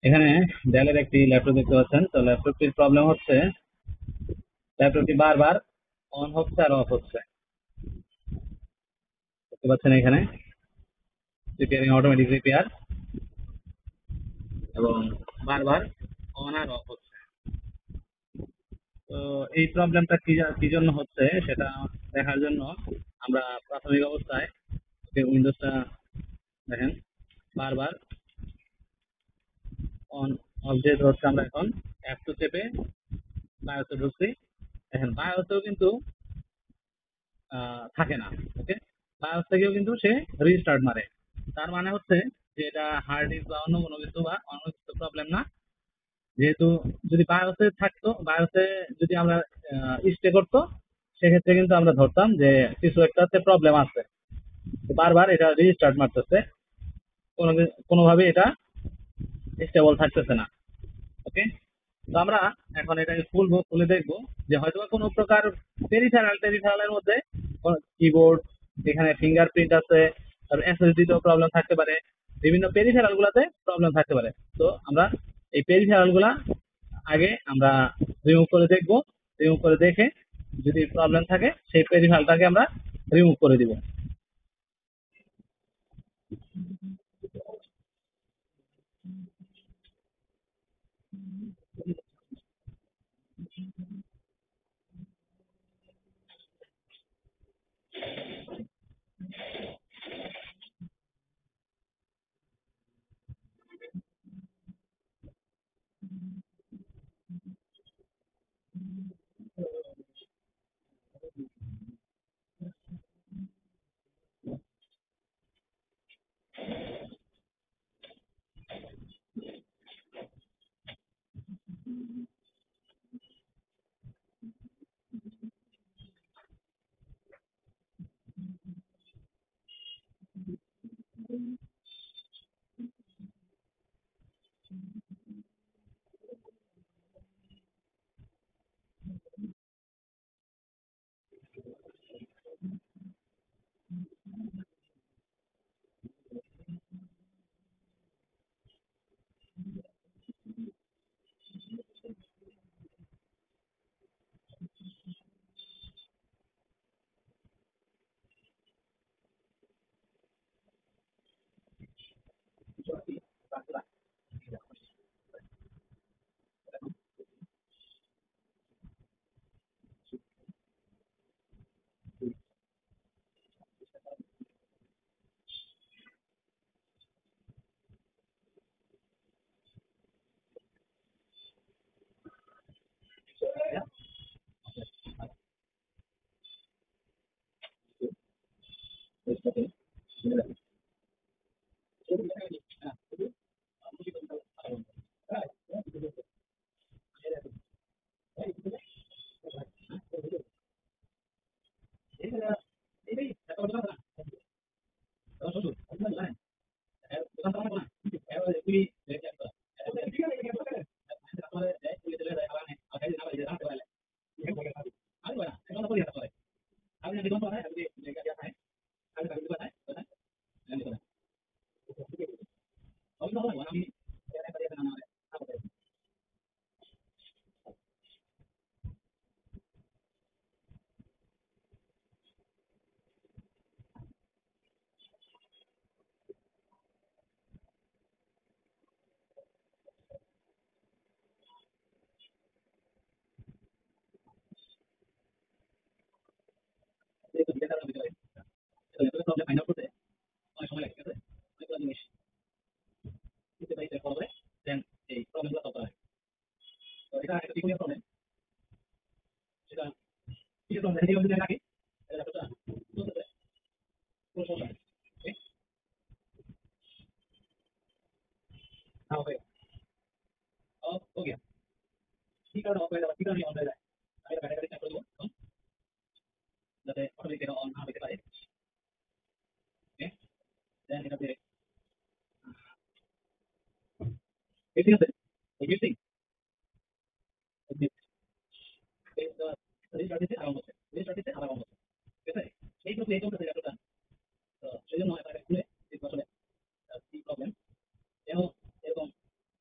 এখানে ডেলের একটি ল্যাপটপ দেখতে পাচ্ছেন। তো ল্যাপটপটির প্রবলেম হচ্ছে ল্যাপটপটি বারবার অন হচ্ছে আর অফ হচ্ছে। দেখতে পাচ্ছেন এখানে রিপেয়ারিং অটোমেটিক রিপেয়ার, এবং বারবার অন আর অফ হচ্ছে। তো এই প্রবলেমটা কি জন্য হচ্ছে সেটা দেখার জন্য আমরা প্রাথমিক অবস্থায় উইন্ডোজটা দেখেন, বারবার অন অফ যেহেতু হচ্ছে, আমরা এখন F2 চেপে বায়োসে ঢুকছি। দেখেন বায়োসেও কিন্তু থাকে না। ওকে, বায়োস থেকেও কিন্তু সে রিস্টার্ট মারে। তার মানে হচ্ছে যে এটা হার্ড ডিস্ক বা অন্য কোনো কিছু বা অন্য কিছু প্রবলেম না। যেহেতু যদি বায়োসে থাকতো, বায়োসে যদি আমরা স্টে করতো, সেক্ষেত্রে কিন্তু আমরা ধরতাম যে কিছু একটাতে প্রবলেম আছে, বারবার এটা রিস্টার্ট মারতেছে, কোনোভাবে এটা স্টেবল থাকতেছে না। ওকে, তো আমরা এখন এটাকে খুলবো, খুলে দেখবো যে হয়তো কোনো প্রকার পেরিফেরালের মধ্যে কিবোর্ড, এখানে ফিঙ্গারপ্রিন্ট আছে, তারপর এসএসডি তেও প্রবলেম থাকতে পারে, বিভিন্ন পেরিফেরাল গুলাতে প্রবলেম থাকতে পারে। তো আমরা এই পেরিফেরাল গুলা আগে আমরা রিমুভ করে দেখবো। রিমুভ করে দেখে যদি প্রবলেম থাকে সেই পেরিফেরালটাকে আমরা রিমুভ করে দিব।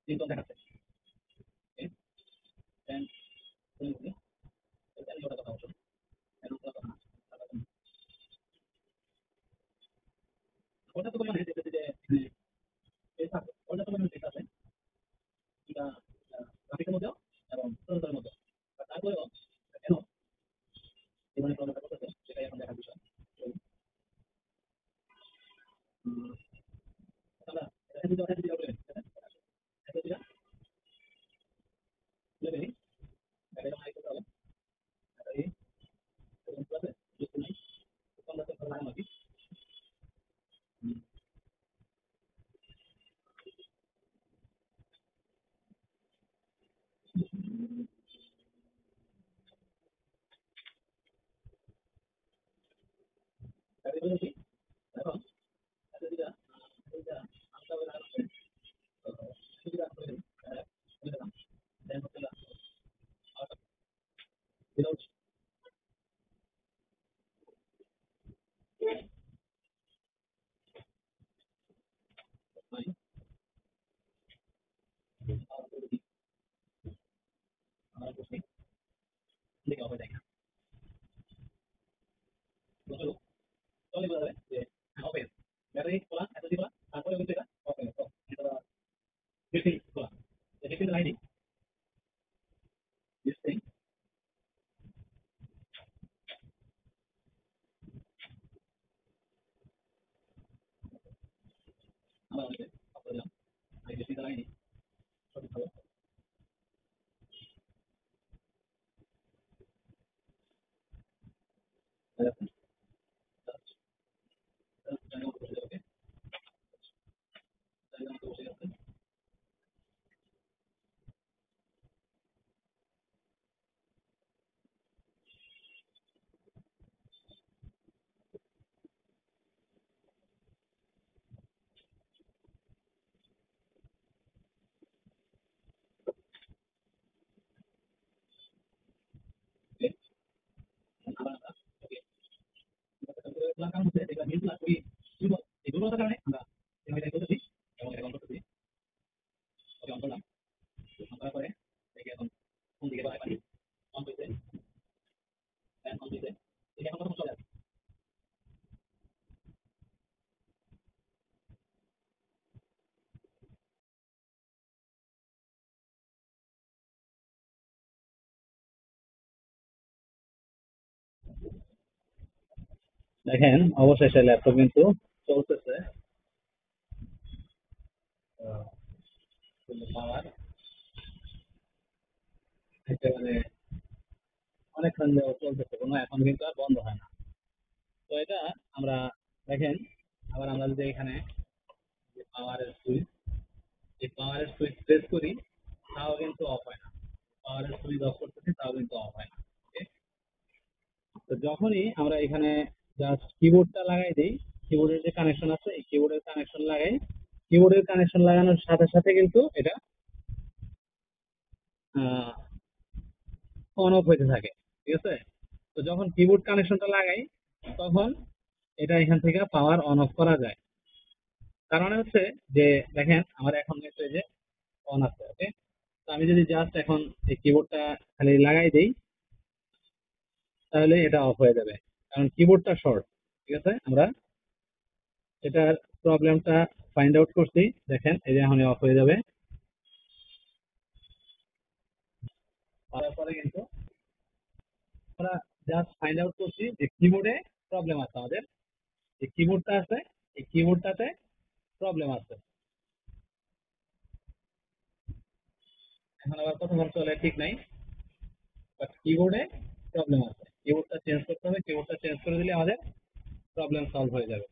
সিম্পটম দেখাচ্ছে। ওকে, দেন তুমি বলি দেন ওটা কথা বলছো দেন ওটা কথা না ওটা তো মানে দেখতেছি যে এই থাকে ওটা তো মানে ঠিক আছে এটা গ্রাফিকের মধ্যেও এবং প্রসেসরের মধ্যেও তারপরেও কেন এই ধরনের প্রবলেমটা করতেছে সেটাই এখন দেখার বিষয়। তো, উম, আমরা এটা যদি ওটা যদি বলে এটা যদি বলে দিই এটা হাই করতে হবে এটা এই এরকম আছে বুঝতে নাই আমরা তো লাগানো কি এটা বলে কি এখন এটা যদি এটা আমরা লাগানো তো যদি আমরা বলে দিই বলে দিলাম দেন হচ্ছে উইদাউট মাই আমরা বুঝি দেখে হবে তাই না বুঝলো চলে বোঝা যাবে যে হবে ব্যাটারি খোলা এত খোলা তারপরে কিন্তু এটা ওপেন তো এটা ফিফটিন খোলা ফিফটিন লাইনিং দিস থিং আমরা অনেকে অপরে দিলাম আই ফিফটিন লাইনিং সঠিকভাবে কারণ হচ্ছে এটা মিলগুলা খুবই দুর্বল এই দুর্বলতার কারণে আমরা এটা করতেছি এবং এটা কন্ট্রোল করতেছি ওকে অন করলাম অন করার পরে দেখি এখন কোন দিকে বাড়াই পারি অন হইছে অন হইছে এটা এখন কথা চলে আসছে দেখেন অবশেষে ল্যাপটপ কিন্তু চলতেছে পাওয়ার একেবারে অনেকক্ষণ যাবত চলতেছে কোনো এখন কিন্তু আর বন্ধ হয় না তো এটা আমরা দেখেন আবার আমরা যদি এখানে পাওয়ারের সুইচ এই পাওয়ারের সুইচ প্রেস করি তাও কিন্তু অফ হয় না পাওয়ারের সুইচ অফ করতেছি তাও কিন্তু অফ হয় না ওকে তো যখনই আমরা এখানে জাস্ট কিবোর্ডটা লাগাই দিই কিবোর্ডের যে কানেকশন আছে এই কিবোর্ডের কানেকশন লাগাই কিবোর্ডের কানেকশন লাগানোর সাথে সাথে কিন্তু এটা অন অফ হইতে থাকে ঠিক আছে তো যখন কিবোর্ড কানেকশনটা লাগাই তখন এটা এখান থেকে পাওয়ার অন অফ করা যায় তার মানে হচ্ছে যে দেখেন আমার এখন হচ্ছে যে অন আছে ওকে তো আমি যদি জাস্ট এখন এই কিবোর্ডটা খালি লাগাই দেই তাহলে এটা অফ হয়ে যাবে কারণ কিবোর্ডটা শর্ট ঠিক আছে আমরা এটার প্রবলেমটা ফাইন্ড আউট করছি দেখেন এই যে এখন অফ হয়ে যাবে তারপরে কিন্তু আমরা জাস্ট ফাইন্ড আউট করছি যে কিবোর্ডে প্রবলেম আছে আমাদের যে কিবোর্ডটা আছে এই কিবোর্ডটাতে প্রবলেম আছে এখন আবার কতক্ষণ চলে ঠিক নাই বাট কিবোর্ডে প্রবলেম আছে কিবোর্ডটা চেঞ্জ করতে হবে কিবোর্ডটা চেঞ্জ করে দিলে আমাদের প্রবলেম সলভ হয়ে যাবে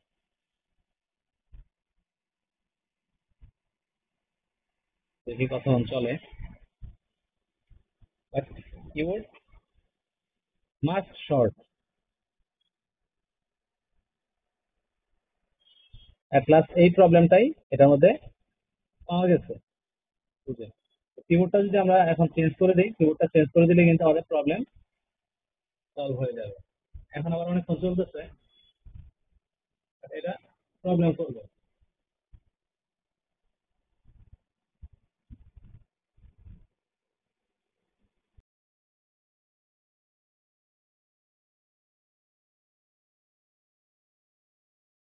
দেখি কতক্ষণ চলে but keyboard must short at last এই প্রবলেমটাই এটার মধ্যে পাওয়া গেছে বুঝে কিবোর্ডটা যদি আমরা এখন চেঞ্জ করে দিই কিবোর্ডটা চেঞ্জ করে দিলে কিন্তু আমাদের প্রবলেম সলভ হয়ে যাবে এখন আবার অনেকক্ষণ চলতেছে এটা প্রবলেম করবে